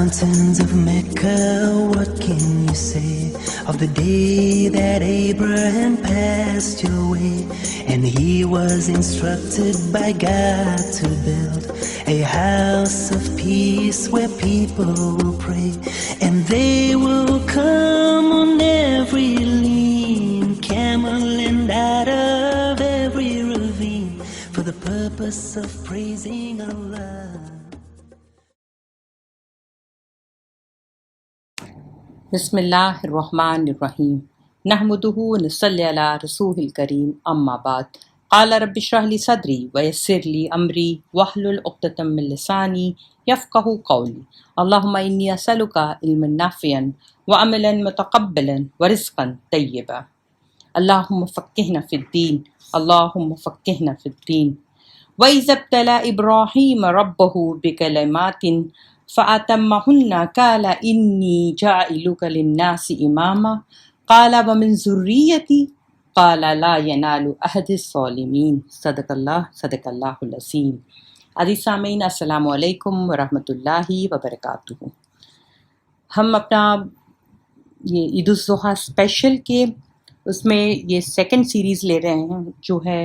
mountains of Mecca, what can you say of the day that Abraham passed your way? And he was instructed by God to build a house of peace where people will pray, and they will come on every lean camel and out of every ravine for the purpose of praising Allah. بسم اللہ الرحمن الرحیم نحمدہ ونصلی علی رسول الکریم اما بعد قال رب اشرح لی صدری ویسر لی امری واحلل عقدۃ من لسانی یفقہوا قولی اللہم انی اسألک علما نافعا وعملا متقبلا ورزقا طیبا اللہم فقہنا فی الدین اللہم فقہنا فی الدین وَإِذَا ابْتَلَىٰ إِبْرَاهِيمَ رَبُّهُ بِكَلِمَاتٍ فَأَتَمَّهُنَّ قَالَ إِنِّي جَاعِلُكَ لِلنَّاسِ إِمَامًا قَالَ وَمِنْ ذُرِّيَّتِي قَالَ لَا يَنَالُ عَهْدِ الظَّالِمِينَ صدق اللہ العظیم۔ عزیز سامعین، السلام علیکم ورحمۃ اللہ وبرکاتہ۔ ہم اپنا یہ عید الاضحیٰ اسپیشل کے اس میں یہ سیکنڈ سیریز لے رہے ہیں جو ہے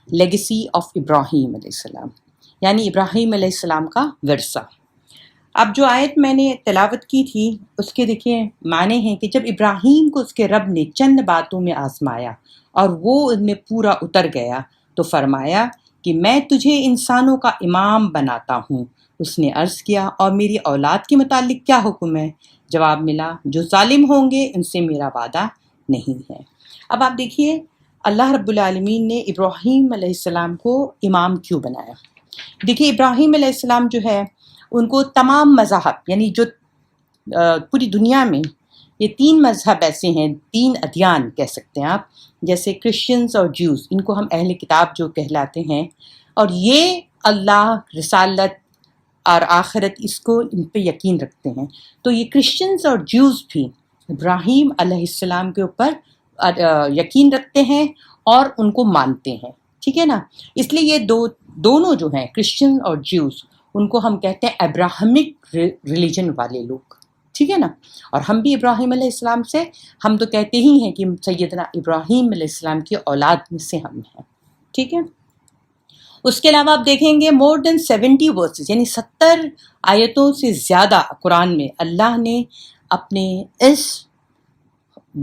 لیگیسی آف ابراہیم علیہ السلام، یعنی ابراہیم علیہ السلام کا ورثہ۔ اب جو آیت میں نے تلاوت کی تھی اس کے دیکھیں معنی ہیں کہ جب ابراہیم کو اس کے رب نے چند باتوں میں آزمایا اور وہ ان میں پورا اتر گیا تو فرمایا کہ میں تجھے انسانوں کا امام بناتا ہوں۔ اس نے عرض کیا اور میری اولاد کے متعلق کیا حکم ہے؟ جواب ملا جو ظالم ہوں گے ان سے میرا وعدہ نہیں ہے۔ اب آپ دیکھیے اللہ رب العالمین نے ابراہیم علیہ السلام کو امام کیوں بنایا؟ دیکھیے ابراہیم علیہ السلام جو ہے ان کو تمام مذاہب، یعنی جو پوری دنیا میں یہ 3 مذہب ایسے ہیں، 3 ادیان کہہ سکتے ہیں آپ، جیسے کرسچنز اور جیوز، ان کو ہم اہل کتاب جو کہلاتے ہیں، اور یہ اللہ، رسالت اور آخرت اس کو ان پہ یقین رکھتے ہیں۔ تو یہ کرسچنز اور جیوز بھی ابراہیم علیہ السلام کے اوپر یقین رکھتے ہیں اور ان کو مانتے ہیں، ٹھیک ہے نا؟ اس لیے یہ دونوں جو ہیں کرسچن اور جیوز، ان کو ہم کہتے ہیں ابراہمک ریلیجن والے لوگ، ٹھیک ہے نا؟ اور ہم بھی ابراہیم علیہ السلام سے، ہم تو کہتے ہی ہیں کہ سیدنا ابراہیم علیہ السلام کی اولاد میں سے ہم ہیں، ٹھیک ہے؟ اس کے علاوہ آپ دیکھیں گے more than 70 verses، یعنی 70 آیتوں سے زیادہ قرآن میں اللہ نے اپنے اس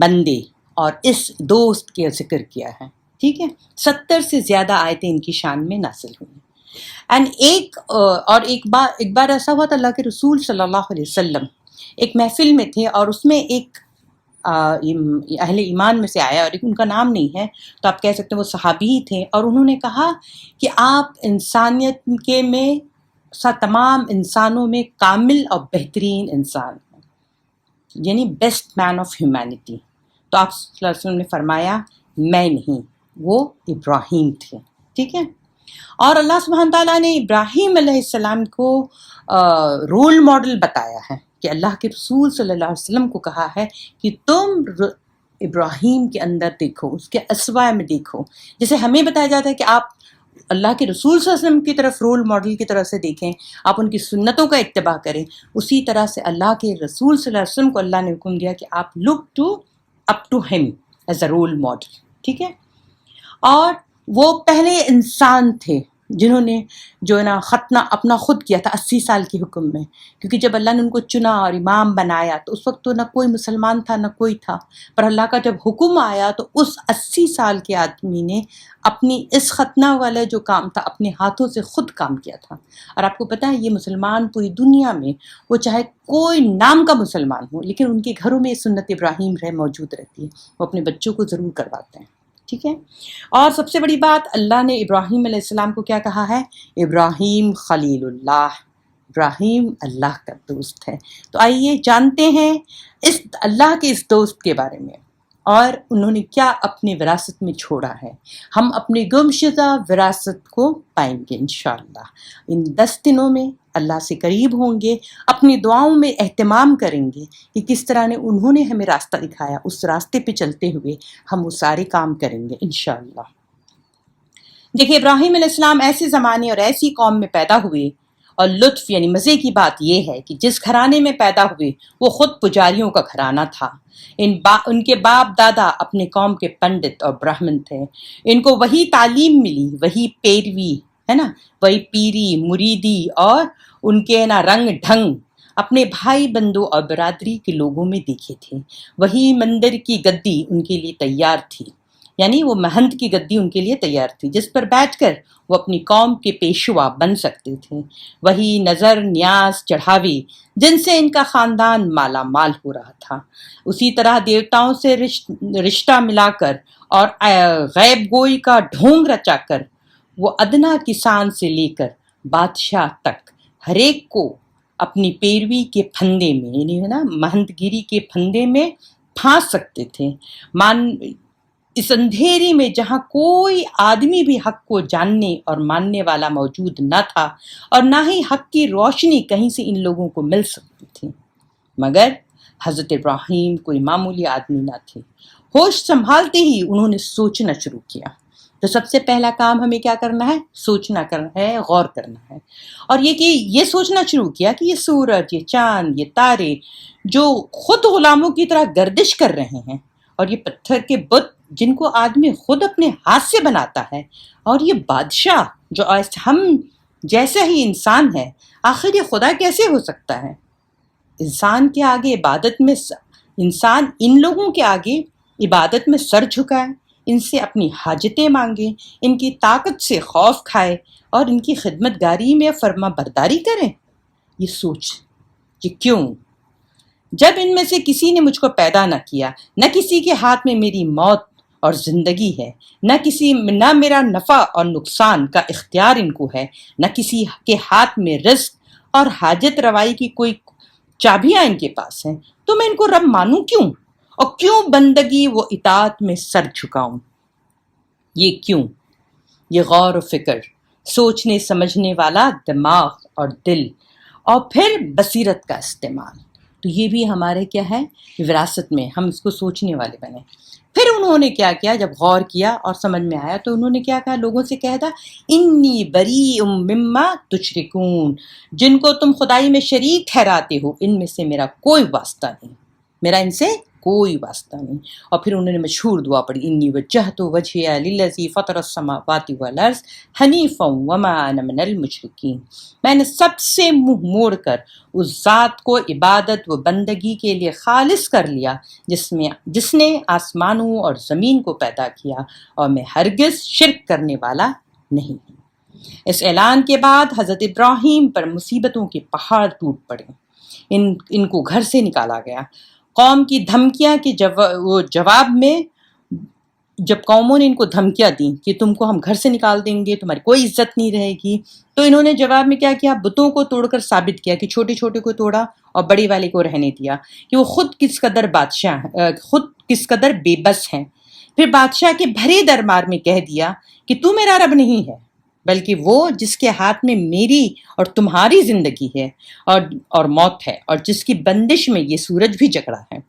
بندے اور اس دوست کے ذکر کیا ہے، ٹھیک ہے؟ 70 سے زیادہ آیتیں ان کی شان میں نازل ہوئی۔ اینڈ ایک بار ایسا ہوا تھا، اللہ کے رسول صلی اللہ علیہ وسلم ایک محفل میں تھے اور اس میں ایک اہل ایمان میں سے آیا، اور ان کا نام نہیں ہے تو آپ کہہ سکتے ہیں وہ صحابی ہی تھے، اور انہوں نے کہا کہ آپ انسانیت کے میں تمام انسانوں میں کامل اور بہترین انسان ہیں، یعنی بیسٹ مین آف ہیومینٹی۔ تو آپ صلی اللہ علیہ وسلم نے فرمایا میں نہیں، وہ ابراہیم تھے، ٹھیک ہے؟ اور اللہ سبحانہ تعالیٰ نے ابراہیم علیہ السلام کو رول ماڈل بتایا ہے کہ اللہ کے رسول صلی اللہ علیہ وسلم کو کہا ہے کہ تم ابراہیم کے اندر دیکھو، اس کے اسوہ میں دیکھو۔ جیسے ہمیں بتایا جاتا ہے کہ آپ اللہ کے رسول صلی اللہ علیہ وسلم کی طرف رول ماڈل کی طرف سے دیکھیں، آپ ان کی سنتوں کا اتباع کریں، اسی طرح سے اللہ کے رسول صلی اللہ علیہ وسلم کو اللہ نے حکم دیا کہ آپ لک اپ ٹو ہم ایز اے رول ماڈل، ٹھیک ہے؟ اور وہ پہلے انسان تھے جنہوں نے جو ہے نا ختنہ اپنا خود کیا تھا 80 سال کے حکم میں، کیونکہ جب اللہ نے ان کو چنا اور امام بنایا تو اس وقت تو نہ کوئی مسلمان تھا نہ کوئی تھا، پر اللہ کا جب حکم آیا تو اس 80 سال کے آدمی نے اپنی اس ختنہ والا جو کام تھا اپنے ہاتھوں سے خود کام کیا تھا۔ اور آپ کو پتہ ہے یہ مسلمان پوری دنیا میں، وہ چاہے کوئی نام کا مسلمان ہو، لیکن ان کے گھروں میں سنت ابراہیم موجود رہتی ہے، وہ اپنے بچوں کو ضرور کرواتے ہیں، ٹھیک ہے؟ اور سب سے بڑی بات، اللہ نے ابراہیم علیہ السلام کو کیا کہا ہے؟ ابراہیم خلیل اللہ، ابراہیم اللہ کا دوست ہے۔ تو آئیے جانتے ہیں اس اللہ کے اس دوست کے بارے میں، اور انہوں نے کیا اپنے وراثت میں چھوڑا ہے۔ ہم اپنے گمشدہ وراثت کو پائیں گے انشاءاللہ۔ ان 10 دنوں میں اللہ سے قریب ہوں گے، اپنی دعاؤں میں اہتمام کریں گے کہ کس طرح نے انہوں نے ہمیں راستہ دکھایا، اس راستے پہ چلتے ہوئے ہم وہ سارے کام کریں گے انشاءاللہ۔ دیکھیں ابراہیم علیہ السلام ایسے زمانے اور ایسی قوم میں پیدا ہوئے، اور لطف یعنی مزے کی بات یہ ہے کہ جس گھرانے میں پیدا ہوئے وہ خود پجاریوں کا گھرانہ تھا۔ ان کے باپ دادا اپنے قوم کے پنڈت اور برہمن تھے۔ ان کو وہی تعلیم ملی، وہی پیروی ہے نا، وہی پیری مریدی، اور ان کے نا رنگ ڈھنگ اپنے بھائی بندوں اور برادری کے لوگوں میں دیکھے تھے۔ وہی مندر کی گدی ان کے لیے تیار تھی، یعنی وہ مہنت کی گدی ان کے لیے تیار تھی جس پر بیٹھ کر وہ اپنی قوم کے پیشوا بن سکتے تھے۔ وہی نظر نیاز چڑھاوے جن سے ان کا خاندان مالا مال ہو رہا تھا۔ اسی طرح دیوتاؤں سے رشتہ ملا کر اور غیب گوئی کا ڈھونگ رچا کر وہ ادنا کسان سے لے کر بادشاہ تک ہر ایک کو اپنی پیروی کے پھندے میں، یعنی ہے نا مہنت گیری کے پھندے میں پھانس سکتے تھے۔ اس اندھیری میں جہاں کوئی آدمی بھی حق کو جاننے اور ماننے والا موجود نہ تھا، اور نہ ہی حق کی روشنی کہیں سے ان لوگوں کو مل سکتی تھی، مگر حضرت ابراہیم کوئی معمولی آدمی نہ تھے۔ ہوش سنبھالتے ہی انہوں نے سوچنا شروع کیا۔ تو سب سے پہلا کام ہمیں کیا کرنا ہے؟ سوچنا کرنا ہے، غور کرنا ہے، اور یہ سوچنا شروع کیا کہ یہ سورج، یہ چاند، یہ تارے جو خود غلاموں کی طرح گردش کر رہے ہیں، اور یہ پتھر کے بت جن کو آدمی خود اپنے ہاتھ سے بناتا ہے، اور یہ بادشاہ جو ہم جیسا ہی انسان ہے، آخر یہ خدا کیسے ہو سکتا ہے؟ انسان کے آگے عبادت میں انسان ان لوگوں کے آگے عبادت میں سر جھکائے، ان سے اپنی حاجتیں مانگے، ان کی طاقت سے خوف کھائے اور ان کی خدمت گاری میں فرما برداری کریں۔ یہ سوچ، یہ کیوں؟ جب ان میں سے کسی نے مجھ کو پیدا نہ کیا، نہ کسی کے ہاتھ میں میری موت اور زندگی ہے، نہ میرا نفع اور نقصان کا اختیار ان کو ہے، نہ کسی کے ہاتھ میں رزق اور حاجت روائی کی کوئی چابیاں ان کے پاس ہیں، تو میں ان کو رب مانوں کیوں؟ اور کیوں بندگی و اطاعت میں سر جھکاؤں؟ یہ کیوں؟ یہ غور و فکر، سوچنے سمجھنے والا دماغ اور دل، اور پھر بصیرت کا استعمال، تو یہ بھی ہمارے کیا ہے؟ وراثت میں، ہم اس کو سوچنے والے بنے۔ پھر انہوں نے کیا کیا؟ جب غور کیا اور سمجھ میں آیا تو انہوں نے کیا کہا؟ لوگوں سے کہہ دا انی بریء مما تشرکون، جن کو تم خدائی میں شریک ٹھہراتے ہو ان میں سے میرا کوئی واسطہ نہیں، میرا ان سے کوئی واسطہ نہیں۔ اور پھر انہوں نے مشہور دعا پڑھی، انی وجہت وجہی للذی فطر السماوات والارض حنیفا وما انا من المشرکین، میں نے سب سے منہ موڑ کر اس ذات کو عبادت و بندگی کے لیے خالص کر لیا جس نے آسمانوں اور زمین کو پیدا کیا، اور میں ہرگز شرک کرنے والا نہیں ہوں۔ اس اعلان کے بعد حضرت ابراہیم پر مصیبتوں کے پہاڑ ٹوٹ پڑے۔ ان کو گھر سے نکالا گیا۔ قوم کی دھمکیاں کے جواب میں جب قوموں نے ان کو دھمکیاں دیں کہ تم کو ہم گھر سے نکال دیں گے، تمہاری کوئی عزت نہیں رہے گی، تو انہوں نے جواب میں کیا کیا؟ بتوں کو توڑ کر ثابت کیا کہ چھوٹے چھوٹے کو توڑا اور بڑے والے کو رہنے دیا، کہ وہ خود کس قدر بے بس ہیں۔ پھر بادشاہ کے بھرے دربار میں کہہ دیا کہ تو میرا رب نہیں ہے، بلکہ وہ جس کے ہاتھ میں میری اور تمہاری زندگی ہے اور موت ہے، اور جس کی بندش میں یہ سورج بھی جکڑا ہے۔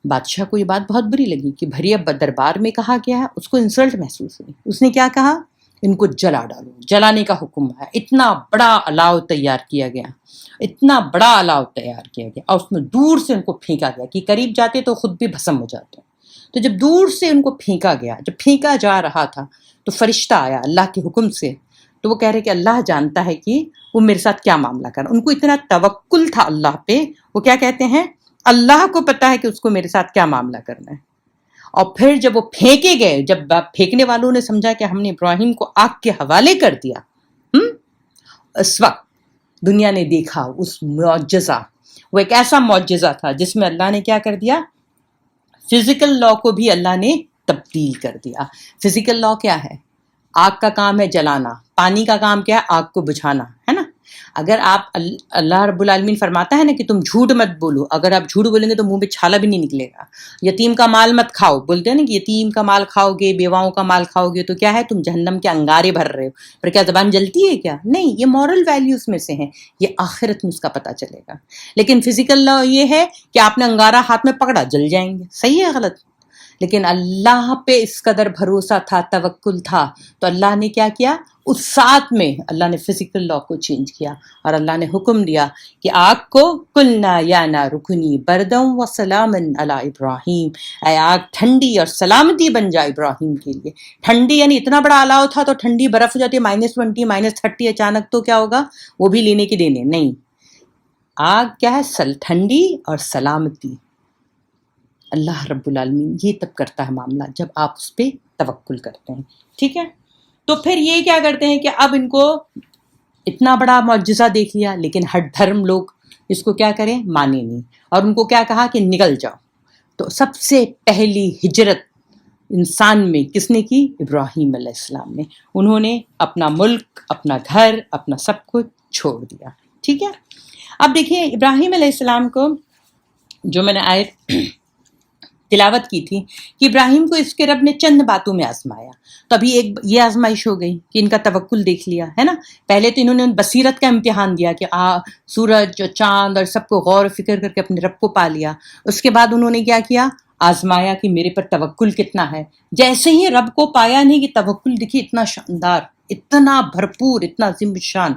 بادشاہ کو یہ بات بہت بری لگی کہ بھری دربار میں کہا گیا ہے، اس کو انسلٹ محسوس ہوئی۔ اس نے کیا کہا؟ ان کو جلا ڈالو، جلانے کا حکم ہے۔ اتنا بڑا الاؤ تیار کیا گیا، اور اس میں دور سے ان کو پھینکا گیا کہ قریب جاتے تو خود بھی بھسم ہو جاتے۔ تو جب دور سے ان کو پھینکا گیا، جب پھینکا جا رہا تھا تو فرشتہ آیا اللہ کے حکم سے، تو وہ کہہ رہے کہ اللہ جانتا ہے کہ وہ میرے ساتھ کیا معاملہ کر۔ ان کو اتنا توکل تھا اللہ پہ، وہ کیا کہتے ہیں؟ اللہ کو پتا ہے کہ اس کو میرے ساتھ کیا معاملہ کرنا ہے۔ اور پھر جب وہ پھینکے گئے، جب پھینکنے والوں نے سمجھا کہ ہم نے ابراہیم کو آگ کے حوالے کر دیا، اس وقت دنیا نے دیکھا اس معجزہ، وہ ایک ایسا معجزہ تھا جس میں اللہ نے کیا کر دیا؟ فزیکل لا کو بھی اللہ نے تبدیل کر دیا۔ فزیکل لا کیا ہے؟ آگ کا کام ہے جلانا، پانی کا کام کیا ہے؟ آگ کو بجھانا، ہے نا۔ اگر آپ اللہ رب العالمین فرماتا ہے نا کہ تم جھوٹ مت بولو، اگر آپ جھوٹ بولیں گے تو منہ پہ چھالا بھی نہیں نکلے گا۔ یتیم کا مال مت کھاؤ، بولتے ہیں نا کہ یتیم کا مال کھاؤ گے، بیواؤں کا مال کھاؤ گے تو کیا ہے؟ تم جہنم کے انگارے بھر رہے ہو۔ پر کیا زبان جلتی ہے کیا؟ نہیں، یہ مورل ویلیوز میں سے ہیں، یہ آخرت میں اس کا پتہ چلے گا۔ لیکن فزیکل لا یہ ہے کہ آپ نے انگارہ ہاتھ میں پکڑا، جل جائیں گے، صحیح ہے غلط؟ لیکن اللہ پہ اس قدر بھروسہ تھا، توکل تھا، تو اللہ نے کیا کیا؟ اس ساتھ میں اللہ نے فزیکل لا کو چینج کیا اور اللہ نے حکم دیا کہ آگ کو قلنا یا نار کونی بردم و سلاما علی ابراہیم، اے آگ ٹھنڈی اور سلامتی بن جا ابراہیم کے لیے. ٹھنڈی یعنی اتنا بڑا الاؤ تھا تو ٹھنڈی برف ہو جاتی ہے -20 -30 اچانک، تو کیا ہوگا؟ وہ بھی لینے کے دینے نہیں. آگ کیا ہے؟ ٹھنڈی اور سلامتی. اللہ رب العالمین یہ تب کرتا ہے معاملہ جب آپ اس پہ توکل کرتے ہیں. ٹھیک ہے، تو پھر یہ کیا کرتے ہیں کہ اب ان کو اتنا بڑا معجزہ دیکھ لیا، لیکن ہر دھرم لوگ اس کو کیا کریں؟ مانے نہیں. اور ان کو کیا کہا کہ نکل جاؤ. تو سب سے پہلی ہجرت انسان میں کس نے کی؟ ابراہیم علیہ السلام نے. انہوں نے اپنا ملک، اپنا گھر، اپنا سب کچھ چھوڑ دیا. ٹھیک ہے، اب دیکھیے ابراہیم علیہ السلام کو جو میں نے آیت تلاوت کی تھی کہ ابراہیم کو اس کے رب نے چند باتوں میں آزمایا. تو ابھی ایک یہ آزمائش ہو گئی کہ ان کا توکل دیکھ لیا ہے نا. پہلے تو انہوں نے بصیرت کا امتحان دیا کہ سورج اور چاند اور سب کو غور و فکر کر کے اپنے رب کو پا لیا. اس کے بعد انہوں نے کیا کیا؟ آزمایا کہ میرے پر توکل کتنا ہے. جیسے ہی رب کو پایا نہیں کہ توکل دیکھیے اتنا شاندار، اتنا بھرپور، اتنا عظیم شان.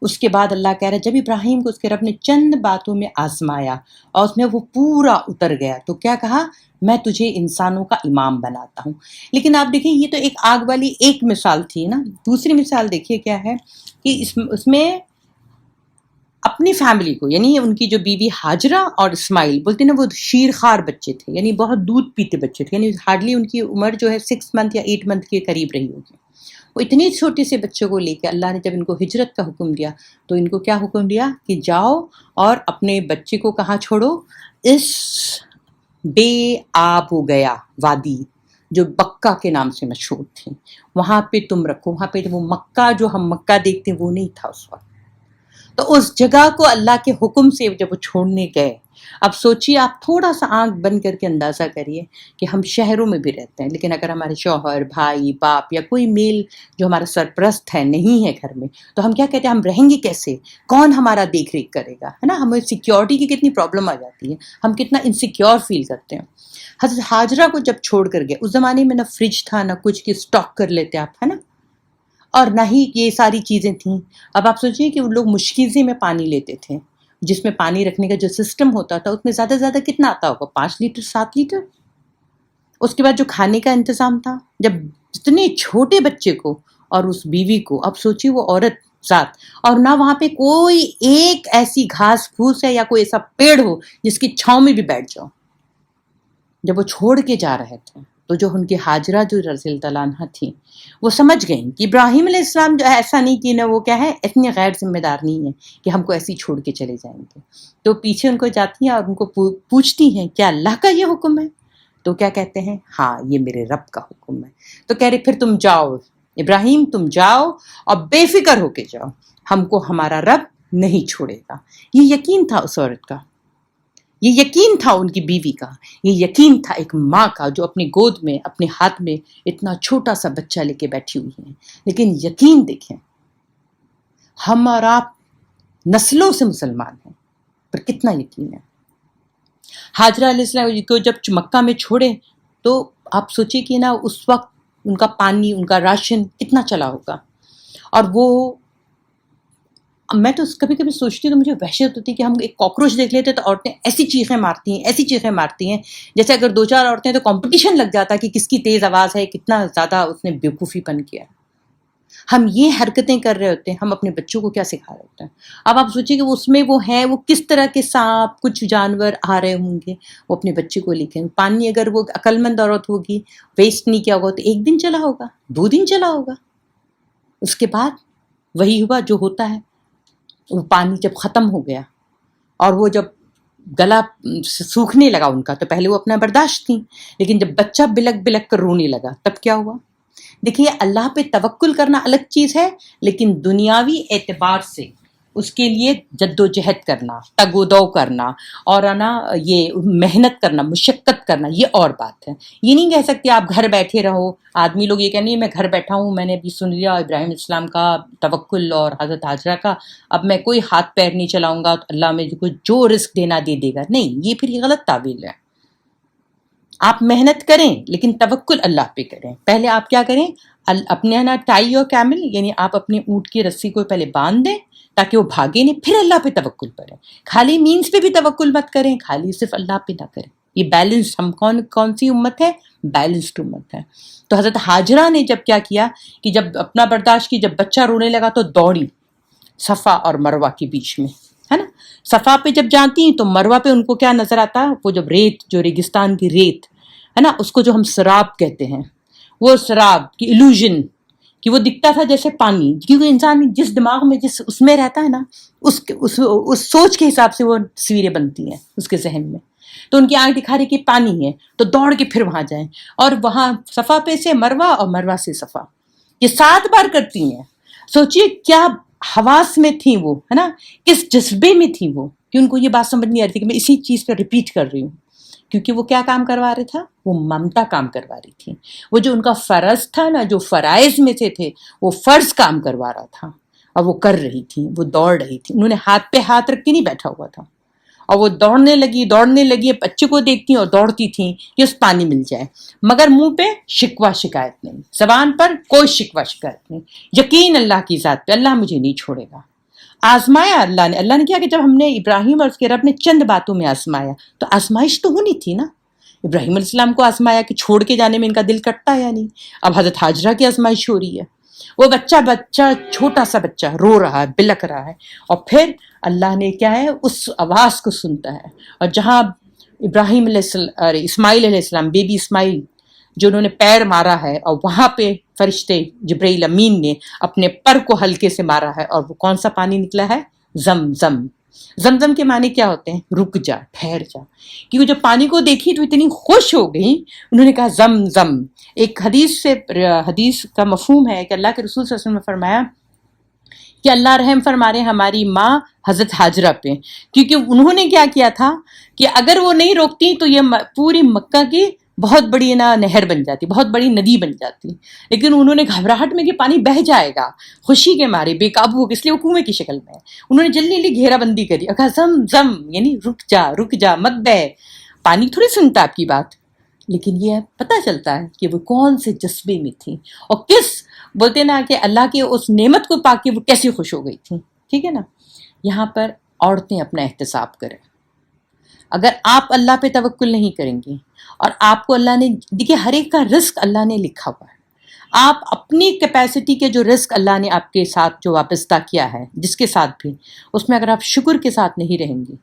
اس کے بعد اللہ کہہ رہا ہے جب ابراہیم کو اس کے رب نے چند باتوں میں آزمایا اور اس میں وہ پورا اتر گیا تو کیا کہا؟ میں تجھے انسانوں کا امام بناتا ہوں. لیکن آپ دیکھیں یہ تو ایک آگ والی ایک مثال تھی نا. دوسری مثال دیکھیے کیا ہے کہ اس میں اپنی فیملی کو، یعنی ان کی جو بیوی ہاجرہ اور اسماعیل بولتے نا وہ شیر خوار بچے تھے، یعنی بہت دودھ پیتے بچے تھے، یعنی ہارڈلی ان کی عمر جو ہے 6 منتھ یا 8 منتھ کے قریب رہی ہوگی. وہ اتنے چھوٹے سے بچوں کو لے کے اللہ نے جب ان کو ہجرت کا حکم دیا تو ان کو کیا حکم دیا کہ جاؤ اور اپنے بچے کو کہاں چھوڑو؟ اس بے آب ہو گیا وادی جو بکہ کے نام سے مشہور تھی، وہاں پہ تم رکھو. وہاں پہ وہ مکہ جو ہم مکہ دیکھتے ہیں وہ نہیں تھا اس وقت. تو اس جگہ کو اللہ کے حکم سے جب وہ چھوڑنے گئے، اب سوچیے آپ تھوڑا سا آنکھ بند کر کے اندازہ کریے کہ ہم شہروں میں بھی رہتے ہیں، لیکن اگر ہمارے شوہر، بھائی، باپ یا کوئی میل جو ہمارا سرپرست ہے نہیں ہے گھر میں، تو ہم کیا کہتے ہیں؟ ہم رہیں گے کیسے؟ کون ہمارا دیکھ ریکھ کرے گا؟ ہے نا. ہمیں سیکیورٹی کی کتنی پرابلم آ جاتی ہے، ہم کتنا انسیکیور فیل کرتے ہیں. حضرت ہاجرہ کو جب چھوڑ کر گئے، اس زمانے میں نہ فریج تھا نہ کچھ کہ اسٹاک کر لیتے آپ، ہے نا، اور نہ ہی یہ ساری چیزیں تھیں. اب آپ سوچیے کہ وہ لوگ مشکیزے میں پانی لیتے تھے، جس میں پانی رکھنے کا جو سسٹم ہوتا تھا اس میں زیادہ سے زیادہ کتنا آتا ہوگا؟ 5 لیٹر 7 لیٹر. اس کے بعد جو کھانے کا انتظام تھا، جب اتنے چھوٹے بچے کو اور اس بیوی کو، اب سوچیے وہ عورت ذات، اور نہ وہاں پہ کوئی ایک ایسی گھاس پھوس ہے یا کوئی ایسا پیڑ ہو جس کی چھاؤں میں بھی بیٹھ جاؤ. جب وہ چھوڑ کے جا رہے تھے تو جو ان کی ہاجرہ جو رضی اللہ عنہا تھیں وہ سمجھ گئیں کہ ابراہیم علیہ السلام جو ایسا نہیں کہ نہ وہ کیا ہے اتنے غیر ذمہ دار نہیں ہے کہ ہم کو ایسی چھوڑ کے چلے جائیں گے. تو پیچھے ان کو جاتی ہیں اور ان کو پوچھتی ہیں کیا اللہ کا یہ حکم ہے؟ تو کیا کہتے ہیں؟ ہاں یہ میرے رب کا حکم ہے. تو کہہ رہے پھر تم جاؤ ابراہیم، تم جاؤ اور بے فکر ہو کے جاؤ، ہم کو ہمارا رب نہیں چھوڑے گا. یہ یقین تھا اس عورت کا، یہ یقین تھا ان کی بیوی کا، یہ یقین تھا ایک ماں کا جو اپنی گود میں اپنے ہاتھ میں اتنا چھوٹا سا بچہ لے کے بیٹھی ہوئی ہیں. لیکن یقین دیکھیں، ہم اور آپ نسلوں سے مسلمان ہیں پر کتنا یقین ہے. ہاجرہ علیہ السلام کو جب مکہ میں چھوڑے تو آپ سوچیں کہ نا اس وقت ان کا پانی، ان کا راشن کتنا چلا ہوگا. اور وہ میں تو کبھی کبھی سوچتی ہوں تو مجھے وحشت ہوتی ہے کہ ہم ایک کاکروچ دیکھ لیتے تو عورتیں ایسی چیخیں مارتی ہیں جیسے اگر 2-4 عورتیں تو کمپٹیشن لگ جاتا کہ کس کی تیز آواز ہے، کتنا زیادہ اس نے بیوقوفی پن کیا. ہم یہ حرکتیں کر رہے ہوتے ہیں، ہم اپنے بچوں کو کیا سکھا رہے ہوتے ہیں. اب آپ سوچیں کہ اس میں وہ ہیں، وہ کس طرح کے سانپ، کچھ جانور آ رہے ہوں گے، وہ اپنے بچے کو لے کے. پانی اگر وہ عقل مند عورت ہوگی، ویسٹ نہیں کیا ہوگا تو 1 دن چلا ہوگا، 2 دن چلا ہوگا. اس کے بعد وہی ہوا جو ہوتا ہے. وہ پانی جب ختم ہو گیا اور وہ جب گلا سوکھنے لگا ان کا، تو پہلے وہ اپنا برداشت تھی، لیکن جب بچہ بلک بلک کر رونے لگا تب کیا ہوا؟ دیکھیے اللہ پہ توکل کرنا الگ چیز ہے، لیکن دنیاوی اعتبار سے اس کے لیے جد و جہد کرنا، تگ و دو کرنا اور نا یہ محنت کرنا، مشقت کرنا، یہ اور بات ہے. یہ نہیں کہہ سکتے آپ گھر بیٹھے رہو. آدمی لوگ یہ کہنے میں گھر بیٹھا ہوں، میں نے ابھی سن لیا ابراہیم علیہ السلام کا توکل اور حضرت ہاجرہ کا، اب میں کوئی ہاتھ پیر نہیں چلاؤں گا تو اللہ مجھے جو رزق دینا دے دے گا. نہیں، یہ پھر یہ غلط تعویل ہے. آپ محنت کریں لیکن توکل اللہ پہ کریں. پہلے آپ کیا کریں؟ اپنے نا ٹائی اور کیمل یعنی آپ اپنے اونٹ کی رسی کو پہلے باندھ دیں تاکہ وہ بھاگے نہیں، پھر اللہ پہ توکل کریں. خالی مینس پہ بھی توکل مت کریں، خالی صرف اللہ پہ نہ کریں. یہ بیلنس، ہم کون سی امت ہے؟ بیلنسڈ امت ہے. تو حضرت ہاجرہ نے جب کیا کیا کہ جب اپنا برداشت کی، جب بچہ رونے لگا تو دوڑی صفا اور مروہ کے بیچ میں، ہے نا. صفا پہ جب جاتی ہیں تو مروہ پہ ان کو کیا نظر آتا؟ وہ جب ریت، جو ریگستان کی ریت ہے نا، اس کو جو ہم سراب کہتے ہیں، وہ سراب کی ایلوژن کہ وہ دکھتا تھا جیسے پانی، کیونکہ انسان جس دماغ میں جس اس میں رہتا ہے نا، اس سوچ کے حساب سے وہ تصویریں بنتی ہیں اس کے ذہن میں. تو ان کی آنکھ دکھا رہی کہ پانی ہے، تو دوڑ کے پھر وہاں جائیں، اور وہاں صفا پہ سے مروہ اور مروہ سے صفا، یہ 7 بار کرتی ہیں. سوچئے کیا حواس میں تھیں وہ، ہے نا، کس جذبے میں تھیں وہ، کہ ان کو یہ بات سمجھ نہیں آ رہی تھی کہ میں اسی چیز پہ ریپیٹ کر رہی ہوں. کیونکہ وہ کیا کام کروا رہے تھا؟ وہ ممتا کام کروا رہی تھی. وہ جو ان کا فرض تھا نا، جو فرائض میں سے تھے، وہ فرض کام کروا رہا تھا اور وہ کر رہی تھی، وہ دوڑ رہی تھی. انہوں نے ہاتھ پہ ہاتھ رکھ کے نہیں بیٹھا ہوا تھا، اور وہ دوڑنے لگی بچے کو دیکھتی اور دوڑتی تھیں کہ اس پانی مل جائے، مگر منہ پہ شکوہ شکایت نہیں، زبان پر کوئی شکوہ شکایت نہیں، یقین اللہ کی ذات پہ، اللہ مجھے نہیں چھوڑے گا. آزمایا اللہ نے کیا کہ جب ہم نے ابراہیم اور اس کے رب نے چند باتوں میں آزمایا، تو آزمائش تو ہونی تھی نا. ابراہیم علیہ السلام کو آزمایا کہ چھوڑ کے جانے میں ان کا دل کٹتا یا نہیں. اب حضرت ہاجرہ کی آزمائش ہو رہی ہے، وہ بچہ چھوٹا سا بچہ رو رہا ہے، بلک رہا ہے، اور پھر اللہ نے کیا ہے اس آواز کو سنتا ہے. اور جہاں ابراہیم اسماعیل علیہ السلام، بیبی اسماعیل جو انہوں نے پیر مارا ہے، اور وہاں پہ فرشتے جبرائیل امین نے اپنے پر کو ہلکے سے مارا ہے، اور وہ کون سا پانی نکلا ہے؟ زمزم. زمزم کے معنی کیا ہوتے ہیں؟ رک جا، ٹھہر جا. کیونکہ جب پانی کو دیکھی تو اتنی خوش ہو گئی، انہوں نے کہا زمزم. ایک حدیث کا مفہوم ہے کہ اللہ کے رسول صلی اللہ علیہ وسلم نے فرمایا کہ اللہ رحم فرما رہے ہیں ہماری ماں حضرت ہاجرہ پہ، کیونکہ انہوں نے کیا تھا کہ اگر وہ نہیں روکتی تو یہ پوری مکہ کی بہت بڑی نہر بن جاتی، بہت بڑی ندی بن جاتی. لیکن انہوں نے گھبراہٹ میں کہ پانی بہہ جائے گا، خوشی کے مارے بے قابو ہو گئے، اس لیے وہ کنویں کی شکل میں انہوں نے جلدی گھیرا بندی کری اور کہا زم زم، یعنی رک جا مت بہ. پانی تھوڑی سنتا آپ کی بات، لیکن یہ پتہ چلتا ہے کہ وہ کون سے جذبے میں تھی، اور کس بولتے نا کہ اللہ کے اس نعمت کو پا کے وہ کیسے خوش ہو گئی تھی. ٹھیک ہے نا. یہاں پر عورتیں اپنا احتساب کریں. اگر آپ اللہ پہ توکل نہیں کریں گی، اور آپ کو اللہ نے، دیکھیے ہر ایک کا رزق اللہ نے لکھا ہوا ہے، آپ اپنی کیپیسٹی کے جو رزق اللہ نے آپ کے ساتھ جو وابستہ کیا ہے، جس کے ساتھ بھی، اس میں اگر آپ شکر کے ساتھ نہیں رہیں گی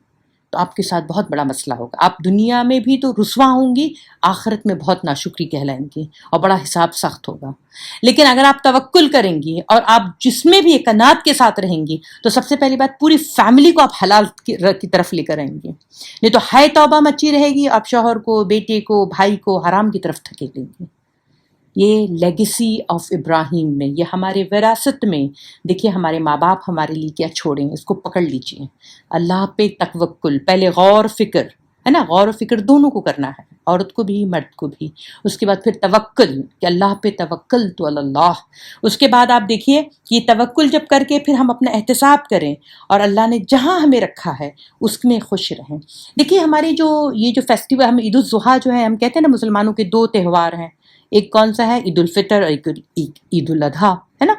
تو آپ کے ساتھ بہت بڑا مسئلہ ہوگا. آپ دنیا میں بھی تو رسوا ہوں گی، آخرت میں بہت ناشکری کہلائیں گی، اور بڑا حساب سخت ہوگا. لیکن اگر آپ توکل کریں گی اور آپ جس میں بھی قناعت کے ساتھ رہیں گی، تو سب سے پہلی بات پوری فیملی کو آپ حلال کی طرف لے کر آئیں گے. نہیں تو ہائے توبہ مچی رہے گی، آپ شوہر کو، بیٹے کو، بھائی کو حرام کی طرف دھکیلیں گے. یہ لیگیسی آف ابراہیم میں، یہ ہمارے وراثت میں. دیکھیے ہمارے ماں باپ ہمارے لیے کیا چھوڑیں، اس کو پکڑ لیجئے. اللہ پہ توکل، پہلے غور فکر ہے نا، غور و فکر دونوں کو کرنا ہے، عورت کو بھی مرد کو بھی. اس کے بعد پھر توکل کہ اللہ پہ توکل تو اللہ. اس کے بعد آپ دیکھیے کہ یہ توکل جب کر کے پھر ہم اپنا احتساب کریں، اور اللہ نے جہاں ہمیں رکھا ہے اس میں خوش رہیں. دیکھیے ہماری یہ جو فیسٹیول، ہم عید الاضحیٰ جو ہے، ہم کہتے ہیں نا مسلمانوں کے 2 تہوار ہیں. ایک کون سا ہے؟ عید الفطر، اور عید الاضحیٰ، ہے نا.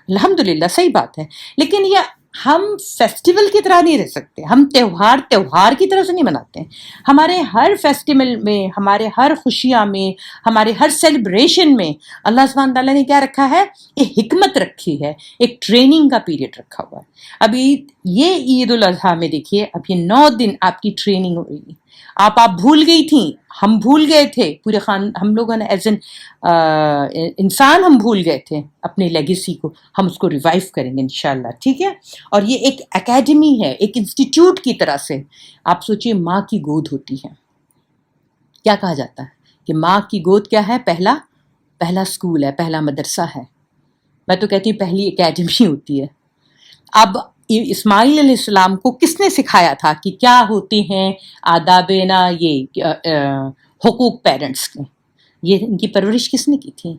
الحمدللہ صحیح بات ہے. لیکن یہ ہم فیسٹیول کی طرح نہیں رہ سکتے، ہم تہوار کی طرح سے نہیں مناتے ہیں. ہمارے ہر فیسٹیول میں، ہمارے ہر خوشیاں میں، ہمارے ہر سیلیبریشن میں اللہ سبحانہ تعالیٰ نے کیا رکھا ہے؟ ایک حکمت رکھی ہے، ایک ٹریننگ کا پیریڈ رکھا ہوا ہے. اب یہ عید الاضحیٰ میں دیکھیے، اب یہ 9 دن آپ کی ٹریننگ ہو رہی ہے. آپ بھول گئی تھیں، ہم بھول گئے تھے، پورے ہم لوگوں نے ایز این انسان ہم بھول گئے تھے اپنی لیگیسی کو. ہم اس کو ریوائیو کریں گے انشاءاللہ. ٹھیک ہے. اور یہ ایک اکیڈمی ہے، ایک انسٹیٹیوٹ کی طرح سے. آپ سوچئے ماں کی گود ہوتی ہے، کیا کہا جاتا ہے کہ ماں کی گود کیا ہے؟ پہلا اسکول ہے، پہلا مدرسہ ہے. میں تو کہتی ہوں پہلی اکیڈمی ہوتی ہے. اب اسماعیل علیہ السلام کو کس نے سکھایا تھا کہ کیا ہوتے ہیں آداب حقوق پیرنٹس کے؟ یہ ان کی پرورش کس نے کی تھی؟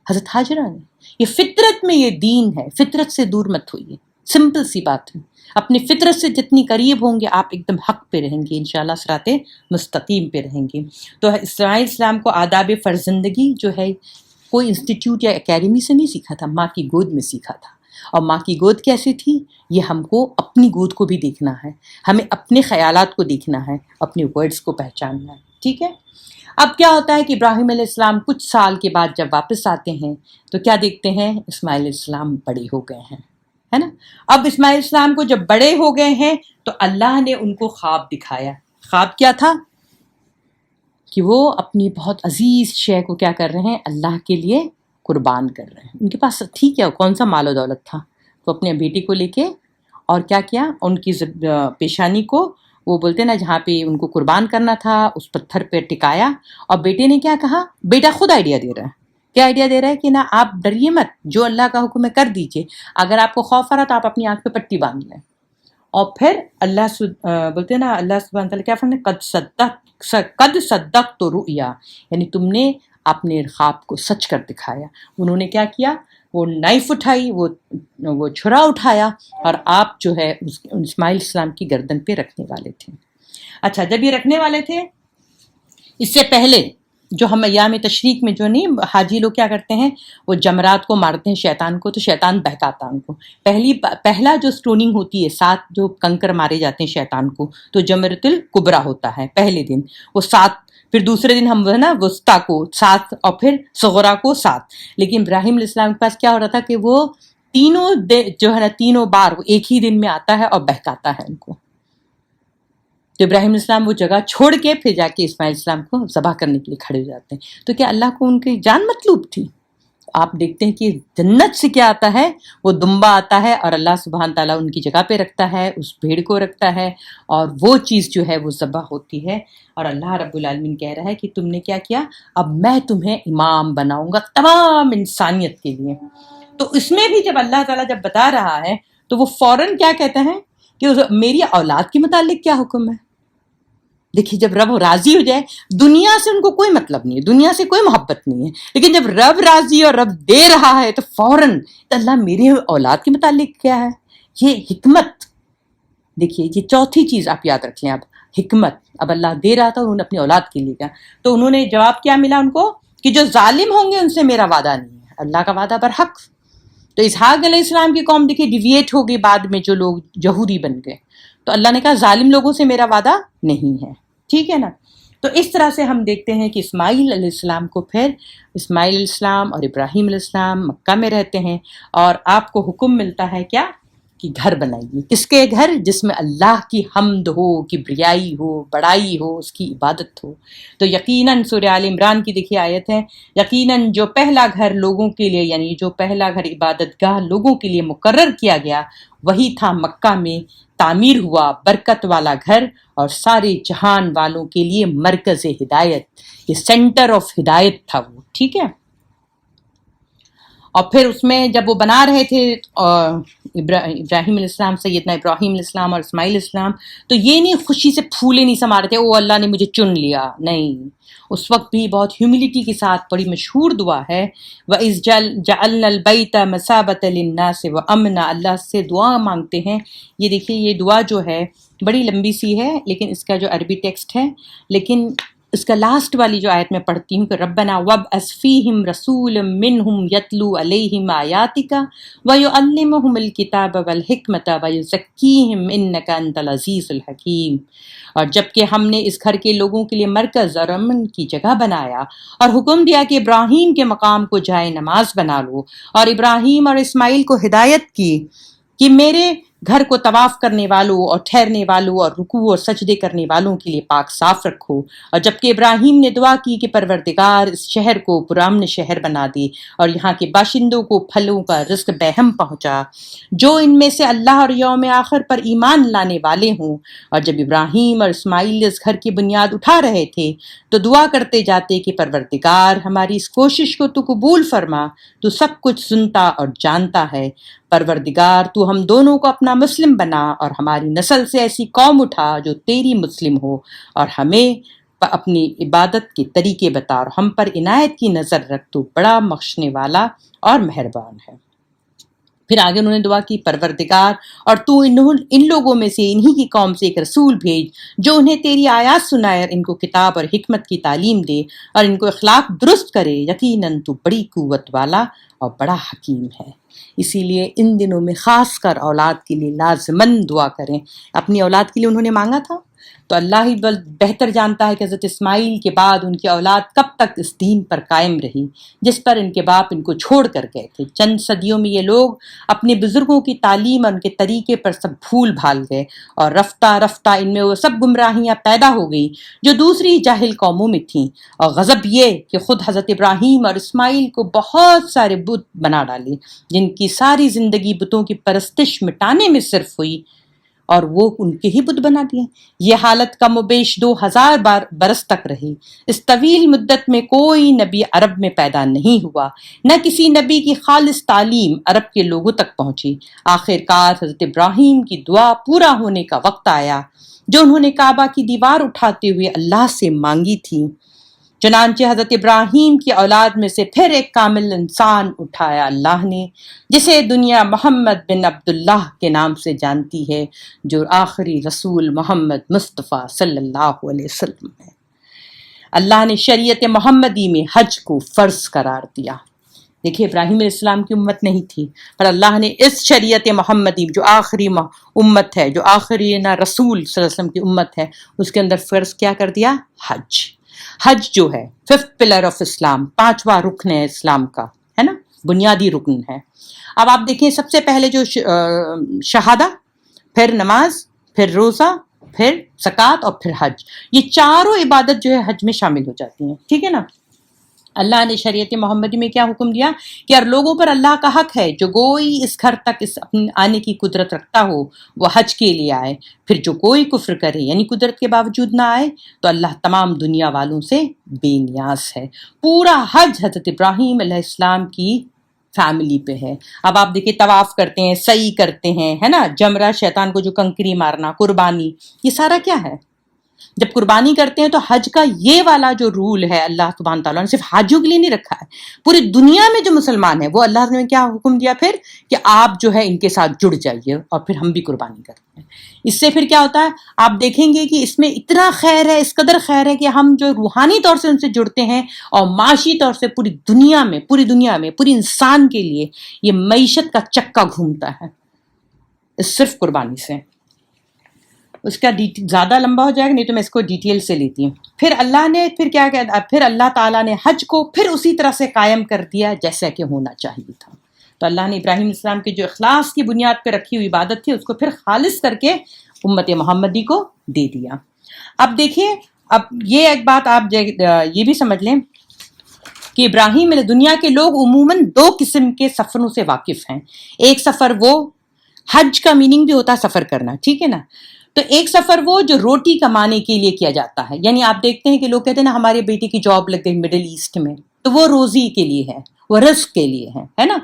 حضرت ہاجرہ نے. یہ فطرت میں یہ دین ہے، فطرت سے دور مت ہوئیے. سمپل سی بات ہے. اپنی فطرت سے جتنی قریب ہوں گے آپ ایک دم حق پہ رہیں گے انشاءاللہ، صراط مستقیم پہ رہیں گے. تو اسماعیل السلام کو آداب فرزندگی جو ہے کوئی انسٹیٹیوٹ یا اکیڈمی سے نہیں سیکھا تھا، ماں کی گود میں سیکھا تھا۔ اور ماں کی گود کیسے تھی، یہ ہم کو اپنی گود کو بھی دیکھنا ہے، ہمیں اپنے خیالات کو دیکھنا ہے، اپنے ورڈز کو پہچاننا ہے، ٹھیک ہے۔ اب کیا ہوتا ہے کہ ابراہیم علیہ السلام کچھ سال کے بعد جب واپس آتے ہیں تو کیا دیکھتے ہیں، اسماعیل علیہ السلام بڑے ہو گئے ہیں، ہے نا۔ اب اسماعیل علیہ السلام کو جب بڑے ہو گئے ہیں تو اللہ نے ان کو خواب دکھایا۔ خواب کیا تھا کہ وہ اپنی بہت عزیز شے کو کیا کر رہے ہیں، اللہ کے لیے قربان کر رہے ہیں۔ ان کے پاس تھی کیا، کون سا مال و دولت تھا، تو اپنے بیٹی کو لے کے اور کیا ان کی پیشانی کو، وہ بولتے نا جہاں پہ ان کو قربان کرنا تھا اس پتھر پہ ٹکایا، اور بیٹے نے کیا کہا، بیٹا خود آئیڈیا دے رہا ہے، کیا آئیڈیا دے رہا ہے کہ نا آپ ڈریے مت، جو اللہ کا حکم ہے کر دیجئے، اگر آپ کو خوف آ رہا تو آپ اپنی آنکھ پہ پٹی باندھ لیں۔ اور پھر اللہ بولتے ہیں نا، اللہ سبحانہ تعالیٰ کیا فرماتے، قد صدق تو رؤیا، یعنی تم نے اپنے خواب کو سچ کر دکھایا۔ انہوں نے کیا کیا، وہ نائف اٹھائی، وہ چھرا اٹھایا، اور آپ جو ہے اسماعیل السلام کی گردن پہ رکھنے والے تھے۔ اچھا، جب یہ رکھنے والے تھے، اس سے پہلے جو ہم ایام تشریق میں جو نہیں حاجی لوگ کیا کرتے ہیں، وہ جمرات کو مارتے ہیں شیطان کو، تو شیطان بہکاتا ان کو۔ پہلا جو سٹوننگ ہوتی ہے، 7 جو کنکر مارے جاتے ہیں شیطان کو، تو جمرۃ الکبریٰ ہوتا ہے پہلے دن، وہ 7، پھر دوسرے دن ہم وہ ہے نا وسطیٰ کو 7، اور پھر صغریٰ کو 7۔ لیکن ابراہیم علیہ السلام کے پاس کیا ہو رہا تھا کہ وہ جو ہے نا تینوں بار وہ ایک ہی دن میں آتا ہے اور بہکاتا ہے ان کو۔ تو ابراہیم علیہ السلام وہ جگہ چھوڑ کے پھر جا کے اسماعیل السلام کو ذبح کرنے کے لیے کھڑے ہو جاتے ہیں۔ تو کیا اللہ کو ان کی جان مطلوب تھی؟ آپ دیکھتے ہیں کہ جنت سے کیا آتا ہے، وہ دمبا آتا ہے، اور اللہ سبحانہ تعالیٰ ان کی جگہ پہ رکھتا ہے، اس بھیڑ کو رکھتا ہے، اور وہ چیز جو ہے وہ ذبح ہوتی ہے، اور اللہ رب العالمین کہہ رہا ہے کہ تم نے کیا کیا، اب میں تمہیں امام بناؤں گا تمام انسانیت کے لیے۔ تو اس میں بھی جب اللہ تعالیٰ جب بتا رہا ہے تو وہ فوراً کیا کہتے ہیں کہ میری اولاد کے متعلق کیا حکم ہے۔ دیکھیے، جب رب راضی ہو جائے، دنیا سے ان کو کوئی مطلب نہیں ہے، دنیا سے کوئی محبت نہیں ہے، لیکن جب رب راضی اور رب دے رہا ہے تو فوراً اللہ میری اولاد کے متعلق کیا ہے، یہ حکمت۔ دیکھیے، یہ چوتھی چیز آپ یاد رکھ لیں، اب حکمت، اب اللہ دے رہا تھا، انہوں نے اپنی اولاد کے لیے کیا، تو انہوں نے جواب کیا ملا ان کو کہ جو ظالم ہوں گے ان سے میرا وعدہ نہیں ہے، اللہ کا وعدہ برحق۔ تو اسحاق علیہ السلام کی قوم دیکھیے ڈیویٹ ہو گئی، بعد میں جو لوگ یہودی بن گئے، تو اللہ نے کہا ظالم لوگوں سے میرا وعدہ نہیں ہے، ٹھیک ہے نا۔ تو اس طرح سے ہم دیکھتے ہیں کہ اسماعیل علیہ السلام کو پھر اسماعیل علیہ السلام اور ابراہیم علیہ السلام مکہ میں رہتے ہیں، اور آپ کو حکم ملتا ہے کیا کہ گھر بنائیے۔ کس کے گھر؟ جس میں اللہ کی حمد ہو، کبریائی ہو، بڑائی ہو، اس کی عبادت ہو۔ تو یقیناً سورہ آل عمران کی دیکھیے آیت ہے، یقیناً جو پہلا گھر لوگوں کے لیے، یعنی جو پہلا گھر عبادت گاہ لوگوں کے لیے مقرر کیا گیا، وہی تھا مکہ میں تعمیر ہوا برکت والا گھر، اور سارے جہان والوں کے لیے مرکز ہدایت، یہ سینٹر آف ہدایت تھا وہ، ٹھیک ہے۔ اور پھر اس میں جب وہ بنا رہے تھے ابراہیم علیہ السلام، سیدنا ابراہیم علیہ السلام اور اسماعیل علیہ السلام، تو یہ نہیں خوشی سے پھولے نہیں سما رہے تھے، او اللہ نے مجھے چن لیا، نہیں، اس وقت بھی بہت ہیوملٹی کے ساتھ بڑی مشہور دعا ہے، وَإِذْ جَعَلْنَا الْبَيْتَ مَثَابَةً لِلنَّاسِ وَأَمْنًا، اللہ سے دعا مانگتے ہیں۔ یہ دیکھیے یہ دعا جو ہے بڑی لمبی سی ہے، لیکن اس کا جو عربی ٹیکسٹ ہے، لیکن اس کا لاسٹ والی جو آیت میں پڑھتی ہوں کہ ربنا وابعث فیہم رسولا منہم یتلو علیہم آیاتک ویعلمہم الکتاب والحکمت ویزکیہم انک انت العزیز الحکیم۔ اور جبکہ ہم نے اس گھر کے لوگوں کے لیے مرکز اور امن کی جگہ بنایا، اور حکم دیا کہ ابراہیم کے مقام کو جائے نماز بنا لو، اور ابراہیم اور اسماعیل کو ہدایت کی کہ میرے گھر کو طواف کرنے والوں اور ٹھہرنے والوں اور رکوع اور سجدے کرنے والوں کے لیے پاک صاف رکھو۔ اور جبکہ ابراہیم نے دعا کی کہ پروردگار اس شہر کو پرامن شہر بنا دے اور یہاں کے باشندوں کو پھلوں کا رزق بہم پہنچا، جو ان میں سے اللہ اور یوم آخر پر ایمان لانے والے ہوں۔ اور جب ابراہیم اور اسماعیل اس گھر کی بنیاد اٹھا رہے تھے تو دعا کرتے جاتے کہ پروردگار ہماری اس کوشش کو تو قبول فرما، تو سب کچھ سنتا اور جانتا ہے۔ پروردگار تو ہم دونوں کو اپنا مسلم بنا، اور ہماری نسل سے ایسی قوم اٹھا جو تیری مسلم ہو، اور ہمیں اپنی عبادت کے طریقے بتا، اور ہم پر عنایت کی نظر رکھ، تو بڑا بخشنے والا اور مہربان ہے۔ پھر آگے انہوں نے دعا کی، پروردگار اور تو ان لوگوں میں سے انہی کی قوم سے ایک رسول بھیج جو انہیں تیری آیات سنائے اور ان کو کتاب اور حکمت کی تعلیم دے اور ان کو اخلاق درست کرے، یقیناً تو بڑی قوت والا اور بڑا حکیم ہے۔ اسی لیے ان دنوں میں خاص کر اولاد کے لیے لازماً دعا کریں۔ اپنی اولاد کے لیے انہوں نے مانگا تھا تو اللہ ہی بہتر جانتا ہے کہ حضرت اسماعیل کے بعد ان کی اولاد کب تک اس دین پر قائم رہی جس پر ان کے باپ ان کو چھوڑ کر گئے تھے۔ چند صدیوں میں یہ لوگ اپنے بزرگوں کی تعلیم اور ان کے طریقے پر سب بھول بھال گئے اور رفتہ رفتہ ان میں وہ سب گمراہیاں پیدا ہو گئی جو دوسری جاہل قوموں میں تھیں، اور غضب یہ کہ خود حضرت ابراہیم اور اسماعیل کو بہت سارے بت بنا ڈالے جن کی ساری زندگی بتوں کی پرستش مٹانے میں صرف ہوئی اور وہ ان کے ہی بت بنا دیے۔ یہ حالت کم و بیش 2000 برس تک رہی۔ اس طویل مدت میں کوئی نبی عرب میں پیدا نہیں ہوا، نہ کسی نبی کی خالص تعلیم عرب کے لوگوں تک پہنچی۔ آخر کار حضرت ابراہیم کی دعا پورا ہونے کا وقت آیا جو انہوں نے کعبہ کی دیوار اٹھاتے ہوئے اللہ سے مانگی تھی۔ چنانچہ حضرت ابراہیم کی اولاد میں سے پھر ایک کامل انسان اٹھایا اللہ نے، جسے دنیا محمد بن عبداللہ کے نام سے جانتی ہے، جو آخری رسول محمد مصطفیٰ صلی اللہ علیہ وسلم ہے۔ اللہ نے شریعت محمدی میں حج کو فرض قرار دیا۔ دیکھیے ابراہیم علیہ السلام کی امت نہیں تھی، پر اللہ نے اس شریعت محمدی جو آخری امت ہے، جو آخری رسول صلی اللہ علیہ وسلم کی امت ہے، اس کے اندر فرض کیا کر دیا؟ حج۔ حج جو ہے 5th پلر آف اسلام، 5واں رکن ہے اسلام کا، ہے نا، بنیادی رکن ہے۔ اب آپ دیکھیں سب سے پہلے جو شہادہ، پھر نماز، پھر روزہ، پھر زکوٰۃ اور پھر حج، یہ چاروں عبادت جو ہے حج میں شامل ہو جاتی ہیں، ٹھیک ہے نا۔ اللہ نے شریعت محمدی میں کیا حکم دیا کہ ہر لوگوں پر اللہ کا حق ہے جو کوئی اس گھر تک اس اپنے آنے کی قدرت رکھتا ہو وہ حج کے لیے آئے، پھر جو کوئی کفر کرے یعنی قدرت کے باوجود نہ آئے تو اللہ تمام دنیا والوں سے بے نیاز ہے۔ پورا حج حضرت ابراہیم علیہ السلام کی فیملی پہ ہے۔ اب آپ دیکھیں طواف کرتے ہیں، سعی کرتے ہیں، ہے نا، جمرہ، شیطان کو جو کنکری مارنا، قربانی، یہ سارا کیا ہے؟ جب قربانی کرتے ہیں تو حج کا یہ والا جو رول ہے اللہ سبحانہ تعالیٰ نے صرف حاجیوں کے لیے نہیں رکھا ہے، پوری دنیا میں جو مسلمان ہیں وہ اللہ نے کیا حکم دیا پھر کہ آپ جو ہے ان کے ساتھ جڑ جائیے، اور پھر ہم بھی قربانی کرتے ہیں۔ اس سے پھر کیا ہوتا ہے، آپ دیکھیں گے کہ اس میں اتنا خیر ہے، اس قدر خیر ہے کہ ہم جو روحانی طور سے ان سے جڑتے ہیں اور معاشی طور سے پوری دنیا میں پوری انسان کے لیے یہ معیشت کا چکا گھومتا ہے صرف قربانی سے۔ اس کا زیادہ لمبا ہو جائے گا، نہیں تو میں اس کو ڈیٹیل سے لیتی ہوں۔ پھر اللہ نے پھر اللہ تعالیٰ نے حج کو پھر اسی طرح سے قائم کر دیا جیسا کہ ہونا چاہیے تھا۔ تو اللہ نے ابراہیم علیہ السلام کے جو اخلاص کی بنیاد پہ رکھی ہوئی عبادت تھی اس کو پھر خالص کر کے امت محمدی کو دے دیا۔ اب دیکھیے، اب یہ ایک بات آپ یہ بھی سمجھ لیں کہ ابراہیم علیہ دنیا کے لوگ عموماً 2 قسم کے سفروں سے واقف ہیں۔ ایک سفر وہ، حج کا میننگ بھی ہوتا ہے سفر کرنا، ٹھیک ہے نا۔ تو ایک سفر وہ جو روٹی کمانے کے لیے کیا جاتا ہے، یعنی آپ دیکھتے ہیں کہ لوگ کہتے ہیں نا ہمارے بیٹے کی جاب لگ گئی مڈل ایسٹ میں، تو وہ روزی کے لیے ہے، وہ رزق کے لیے ہے نا۔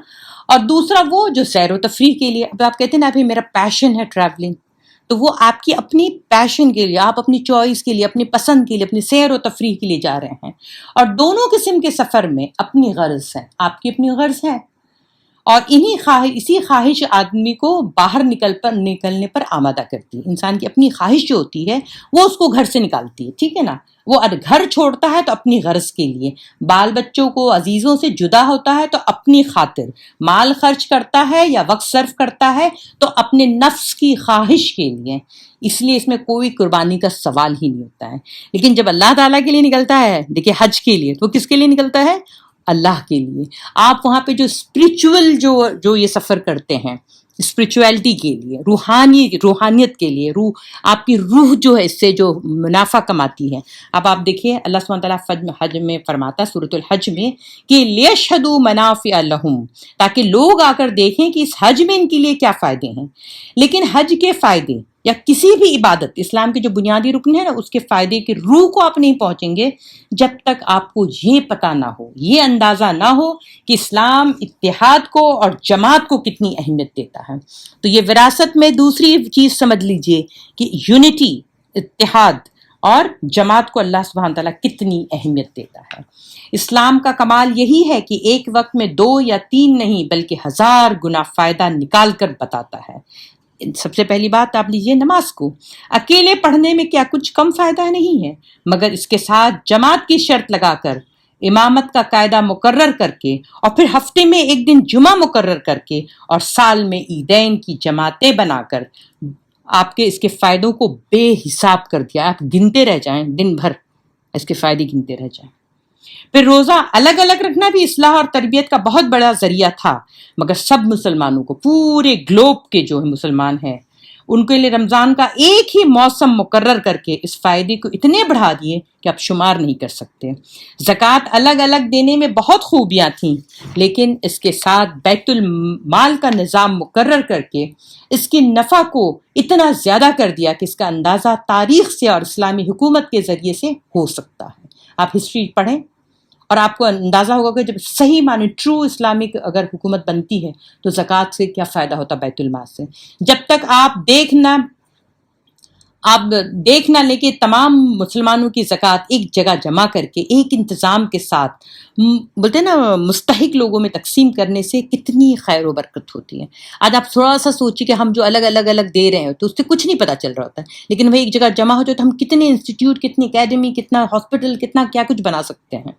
اور دوسرا وہ جو سیر و تفریح کے لیے، اب آپ کہتے ہیں نا ابھی میرا پیشن ہے ٹریولنگ، تو وہ آپ کی اپنی پیشن کے لیے، آپ اپنی چوائس کے لیے، اپنی پسند کے لیے، اپنی سیر و تفریح کے لیے جا رہے ہیں۔ اور دونوں قسم کے سفر میں اپنی غرض ہے، آپ کی اپنی غرض ہے، اور اسی خواہش آدمی کو باہر نکلنے پر آمادہ کرتی ہے۔ انسان کی اپنی خواہش جو ہوتی ہے وہ اس کو گھر سے نکالتی ہے، ٹھیک ہے نا۔ وہ گھر چھوڑتا ہے تو اپنی غرض کے لیے، بال بچوں کو عزیزوں سے جدا ہوتا ہے تو اپنی خاطر، مال خرچ کرتا ہے یا وقت صرف کرتا ہے تو اپنے نفس کی خواہش کے لیے۔ اس لیے اس میں کوئی قربانی کا سوال ہی نہیں ہوتا ہے۔ لیکن جب اللہ تعالیٰ کے لیے نکلتا ہے، دیکھیے حج کے لیے، تو کس کے لیے نکلتا ہے؟ اللہ کے لیے۔ آپ وہاں پہ جو اسپریچول جو یہ سفر کرتے ہیں، اسپریچویلٹی کے لیے، روحانیت کے لیے، آپ کی روح جو ہے اس سے جو منافع کماتی ہے۔ اب آپ دیکھیے اللہ سبحانہ تعالیٰ حج میں فرماتا ہے سورۃ الحج میں کہ لیشہدوا منافع لہم، تاکہ لوگ آ کر دیکھیں کہ اس حج میں ان کے لیے کیا فائدے ہیں۔ لیکن حج کے فائدے یا کسی بھی عبادت، اسلام کے جو بنیادی رکن ہے نا، اس کے فائدے کی روح کو آپ نہیں پہنچیں گے جب تک آپ کو یہ پتہ نہ ہو، یہ اندازہ نہ ہو کہ اسلام اتحاد کو اور جماعت کو کتنی اہمیت دیتا ہے۔ تو یہ وراثت میں دوسری چیز سمجھ لیجئے کہ یونٹی، اتحاد اور جماعت کو اللہ سبحانہ تعالیٰ کتنی اہمیت دیتا ہے۔ اسلام کا کمال یہی ہے کہ ایک وقت میں 2 یا 3 نہیں بلکہ 1000 گنا فائدہ نکال کر بتاتا ہے۔ سب سے پہلی بات آپ لیجئے نماز کو، اکیلے پڑھنے میں کیا کچھ کم فائدہ نہیں ہے، مگر اس کے ساتھ جماعت کی شرط لگا کر، امامت کا قاعدہ مقرر کر کے، اور پھر ہفتے میں ایک دن جمعہ مقرر کر کے، اور سال میں عیدین کی جماعتیں بنا کر آپ کے اس کے فائدوں کو بے حساب کر دیا۔ آپ گنتے رہ جائیں، دن بھر اس کے فائدے گنتے رہ جائیں۔ پھر روزہ الگ الگ رکھنا بھی اصلاح اور تربیت کا بہت بڑا ذریعہ تھا، مگر سب مسلمانوں کو، پورے گلوب کے جو مسلمان ہیں، ان کے لیے رمضان کا ایک ہی موسم مقرر کر کے اس فائدے کو اتنے بڑھا دیے کہ آپ شمار نہیں کر سکتے۔ زکوٰۃ الگ الگ دینے میں بہت خوبیاں تھیں، لیکن اس کے ساتھ بیت المال کا نظام مقرر کر کے اس کی نفع کو اتنا زیادہ کر دیا کہ اس کا اندازہ تاریخ سے اور اسلامی حکومت کے ذریعے سے ہو سکتا ہے۔ آپ ہسٹری پڑھیں اور آپ کو اندازہ ہوگا کہ جب صحیح معنی ٹرو اسلامک اگر حکومت بنتی ہے تو زکوٰۃ سے کیا فائدہ ہوتا بیت المال سے۔ جب تک آپ دیکھ نہ لیں کہ تمام مسلمانوں کی زکوٰۃ ایک جگہ جمع کر کے ایک انتظام کے ساتھ بولتے ہیں نا مستحق لوگوں میں تقسیم کرنے سے کتنی خیر و برکت ہوتی ہے۔ آج آپ تھوڑا سا سوچیے کہ ہم جو الگ دے رہے ہیں تو اس سے کچھ نہیں پتہ چل رہا ہوتا ہے، لیکن وہ ایک جگہ جمع ہو جائے تو ہم کتنے انسٹیٹیوٹ، کتنی اکیڈمی، کتنا ہاسپٹل، کتنا کیا کچھ بنا سکتے ہیں۔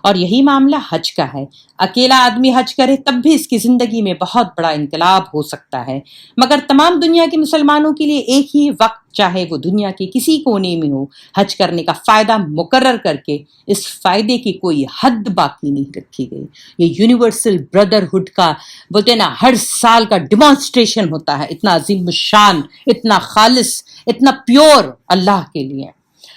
اور یہی معاملہ حج کا ہے۔ اکیلا آدمی حج کرے تب بھی اس کی زندگی میں بہت بڑا انقلاب ہو سکتا ہے، مگر تمام دنیا کے مسلمانوں کے لیے ایک ہی وقت، چاہے وہ دنیا کے کسی کونے میں ہو، حج کرنے کا فائدہ مقرر کر کے اس فائدے کی کوئی حد باقی نہیں رکھی گئی۔ یہ یونیورسل بردرہڈ کا بولتے ہیں نا ہر سال کا ڈیمانسٹریشن ہوتا ہے، اتنا عظیم الشان، اتنا خالص، اتنا پیور اللہ کے لیے۔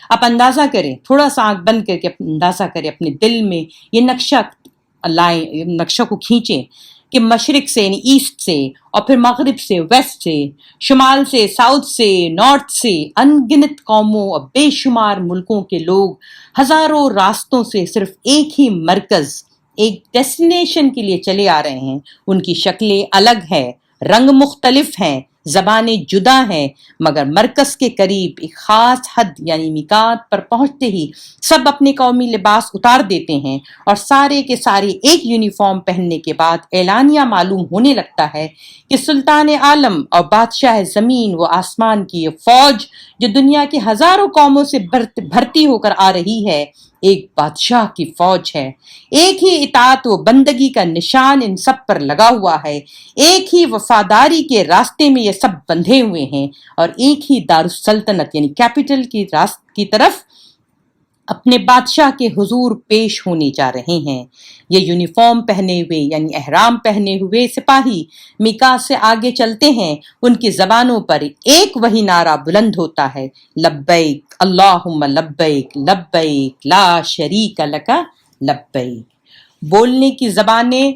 آپ اندازہ کریں، تھوڑا سا آنکھ بند کر کے اندازہ کریں، اپنے دل میں یہ نقشہ کو کھینچیں کہ مشرق سے یعنی ایسٹ سے، اور پھر مغرب سے، ویسٹ سے، شمال سے، ساؤتھ سے، نارتھ سے، ان گنت قوموں اور بے شمار ملکوں کے لوگ ہزاروں راستوں سے صرف ایک ہی مرکز، ایک ڈیسٹینیشن کے لیے چلے آ رہے ہیں۔ ان کی شکلیں الگ ہیں، رنگ مختلف ہیں، زبانیں جدا ہیں، مگر مرکز کے قریب ایک خاص حد یعنی میقات پر پہنچتے ہی سب اپنے قومی لباس اتار دیتے ہیں، اور سارے کے سارے ایک یونیفارم پہننے کے بعد اعلانیہ معلوم ہونے لگتا ہے کہ سلطان عالم اور بادشاہ زمین و آسمان کی یہ فوج جو دنیا کے ہزاروں قوموں سے بھرتی ہو کر آ رہی ہے، ایک بادشاہ کی فوج ہے۔ ایک ہی اطاعت و بندگی کا نشان ان سب پر لگا ہوا ہے، ایک ہی وفاداری کے راستے میں یہ سب بندھے ہوئے ہیں، اور ایک ہی دارالسلطنت یعنی کیپٹل کی طرف اپنے بادشاہ کے حضور پیش ہونے جا رہے ہیں۔ یہ یونیفارم پہنے ہوئے یعنی احرام پہنے ہوئے سپاہی میقات سے آگے چلتے ہیں، ان کی زبانوں پر ایک وہی نعرہ بلند ہوتا ہے، لبیک اللہم لبیک لبیک لا شریک لک لبیک۔ بولنے کی زبانیں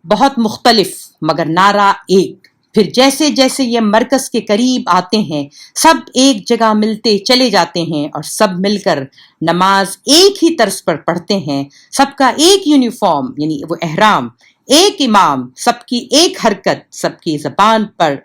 بہت مختلف مگر نعرہ ایک۔ پھر جیسے جیسے یہ مرکز کے قریب آتے ہیں، سب ایک جگہ ملتے چلے جاتے ہیں، اور سب مل کر نماز ایک ہی طرز پر پڑھتے ہیں۔ سب کا ایک یونیفارم یعنی وہ احرام، ایک امام، سب کی ایک حرکت، سب کی زبان پر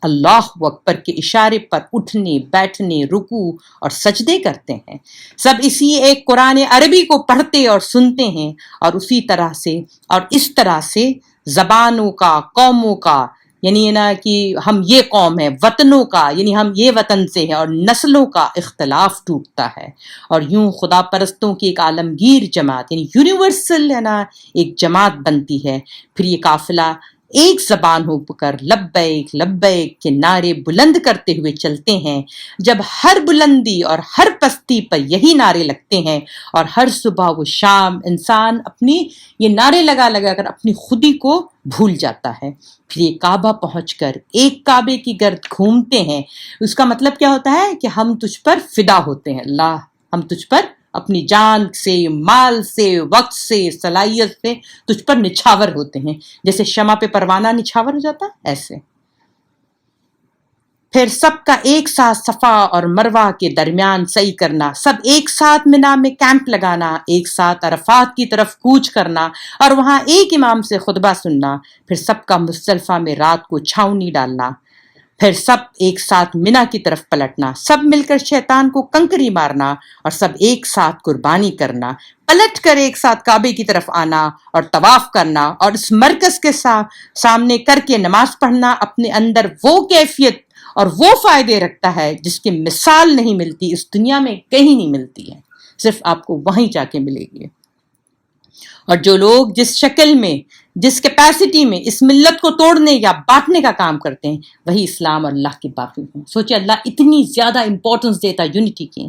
اللہ اکبر کے اشارے پر اٹھنے، بیٹھنے، رکوع اور سجدے کرتے ہیں۔ سب اسی ایک قرآن عربی کو پڑھتے اور سنتے ہیں، اور اسی طرح سے اور اس طرح سے زبانوں کا، قوموں کا یعنی نا کہ ہم یہ قوم ہے، وطنوں کا یعنی ہم یہ وطن سے ہیں، اور نسلوں کا اختلاف ٹوٹتا ہے، اور یوں خدا پرستوں کی ایک عالمگیر جماعت یعنی یونیورسل ہے نا ایک جماعت بنتی ہے۔ پھر یہ قافلہ ایک زبان ہو کر لبیک لبیک کے نعرے بلند کرتے ہوئے چلتے ہیں۔ جب ہر بلندی اور ہر پستی پر یہی نعرے لگتے ہیں، اور ہر صبح و شام انسان اپنی یہ نعرے لگا کر اپنی خودی کو بھول جاتا ہے۔ پھر یہ کعبہ پہنچ کر ایک کعبے کی گرد گھومتے ہیں۔ اس کا مطلب کیا ہوتا ہے کہ ہم تجھ پر فدا ہوتے ہیں، اللہ ہم تجھ پر اپنی جان سے، مال سے، وقت سے، صلاحیت سے تجھ پر نچھاور ہوتے ہیں، جیسے شمع پہ پروانہ نچھاور ہو جاتا ہے ایسے۔ پھر سب کا ایک ساتھ صفا اور مروہ کے درمیان سعی کرنا، سب ایک ساتھ منا میں کیمپ لگانا، ایک ساتھ عرفات کی طرف کوچ کرنا، اور وہاں ایک امام سے خطبہ سننا، پھر سب کا مزدلفہ میں رات کو چھاؤنی ڈالنا، پھر سب ایک ساتھ منا کی طرف پلٹنا، سب مل کر شیطان کو کنکری مارنا اور سب ایک ساتھ قربانی کرنا، پلٹ کر ایک ساتھ کعبے کی طرف آنا اور طواف کرنا اور اس مرکز کے سامنے کر کے نماز پڑھنا اپنے اندر وہ کیفیت اور وہ فائدے رکھتا ہے جس کی مثال نہیں ملتی، اس دنیا میں کہیں نہیں ملتی ہے، صرف آپ کو وہیں جا کے ملے گی۔ اور جو لوگ جس شکل میں، جس کیپیسٹی میں اس ملت کو توڑنے یا بانٹنے کا کام کرتے ہیں، وہی اسلام اور اللہ کے باغی ہیں۔ سوچے اللہ اتنی زیادہ امپورٹنس دیتا ہے یونٹی کی۔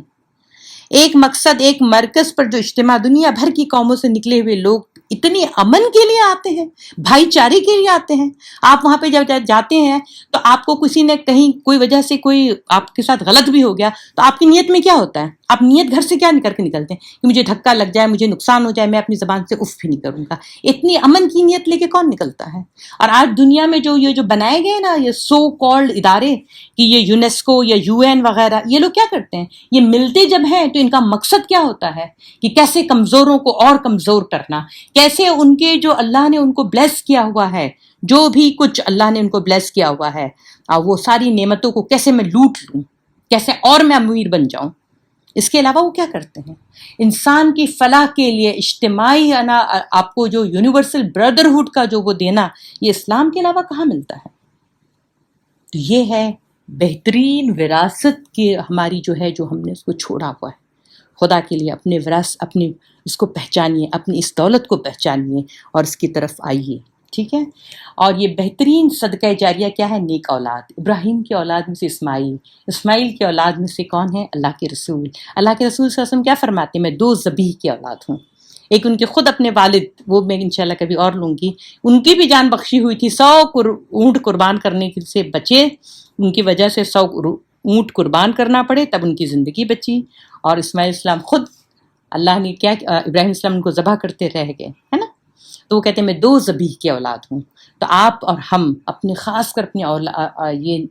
ایک مقصد، ایک مرکز پر جو اجتماع دنیا بھر کی قوموں سے نکلے ہوئے لوگ اتنی امن کے لیے آتے ہیں، بھائی چارے کے لیے آتے ہیں۔ آپ وہاں پہ جب جاتے ہیں تو آپ کو کسی نے کہیں کوئی وجہ سے کوئی آپ کے ساتھ غلط بھی ہو گیا تو آپ کی نیت میں کیا ہوتا ہے؟ آپ نیت گھر سے کیا کر کے نکلتے ہیں کہ مجھے دھکا لگ جائے، مجھے نقصان ہو جائے، میں اپنی زبان سے اف بھی نہیں کروں گا۔ اتنی امن کی نیت لے کے کون نکلتا ہے؟ اور آج دنیا میں جو بنائے گئے نا یہ سو کالڈ ادارے، کہ یہ یونیسکو یا UN وغیرہ، یہ لوگ کیا کرتے ہیں؟ یہ ملتے جب ہیں تو ان کا مقصد کیا ہوتا ہے کہ کیسے کمزوروں کو اور کمزور کرنا، کیسے ان کے جو اللہ نے ان کو بلیس کیا ہوا ہے، جو بھی کچھ اللہ نے ان کو بلیس کیا ہوا ہے، وہ ساری نعمتوں کو کیسے میں لوٹ لوں، کیسے اور میں امیر بن جاؤں۔ اس کے علاوہ وہ کیا کرتے ہیں؟ انسان کی فلاح کے لیے اجتماعی آپ کو جو یونیورسل بردرہڈ کا جو وہ دینا، یہ اسلام کے علاوہ کہاں ملتا ہے؟ تو یہ ہے بہترین وراثت کی ہماری جو ہے، جو ہم نے اس کو چھوڑا ہوا ہے۔ خدا کے لیے اپنے وراثت، اپنے اس کو پہچانیے، اپنی اس دولت کو پہچانیے اور اس کی طرف آئیے، ٹھیک ہے؟ اور یہ بہترین صدقہ جاریہ کیا ہے؟ نیک اولاد۔ ابراہیم کی اولاد میں سے اسماعیل کی اولاد میں سے کون ہے؟ اللہ کے رسول۔ اللہ کے رسول صلی اللہ علیہ وسلم کیا فرماتے ہیں؟ میں 2 ذبیح کی اولاد ہوں۔ ایک ان کے خود اپنے والد، وہ میں انشاءاللہ کبھی اور لوں گی، ان کی بھی جان بخشی ہوئی تھی، 100 اونٹ قربان کرنے سے بچے، ان کی وجہ سے 100 اونٹ قربان کرنا پڑے، تب ان کی زندگی بچی۔ اور اسماعیل السلام خود اللہ نے کیا، ابراہیم السلام ان کو ذبح کرتے رہ گئے، ہے نا؟ تو وہ کہتے ہیں میں 2 ذبیح کی اولاد ہوں۔ تو آپ اور ہم اپنے خاص کر اپنے یہ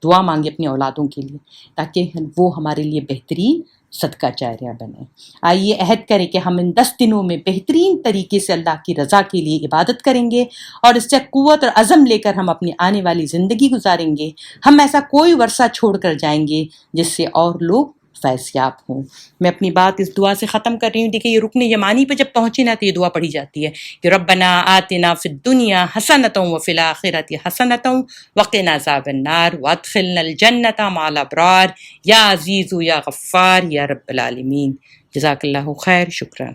دعا مانگے اپنی اولادوں کے لیے، تاکہ وہ ہمارے لیے بہترین صدقہ جاریہ بنے۔ آئیے عہد کریں کہ ہم ان 10 دنوں میں بہترین طریقے سے اللہ کی رضا کے لیے عبادت کریں گے اور اس سے قوت اور عزم لے کر ہم اپنی آنے والی زندگی گزاریں گے۔ ہم ایسا کوئی ورثہ چھوڑ کر جائیں گے جس سے اور لوگ فیض یاب ہوں۔ میں اپنی بات اس دعا سے ختم کر رہی ہوں۔ دیکھیں یہ رکن یمانی پہ جب پہنچے نا تو یہ دعا پڑھی جاتی ہے کہ ربنا آتنا فی الدنیا حسنۃ وفی الآخرۃ حسنۃ وقنا عذاب النار وادخلنا الجنۃ مع الابرار یا عزیز یا غفار یا رب العالمین۔ جزاک اللہ خیر، شکرا۔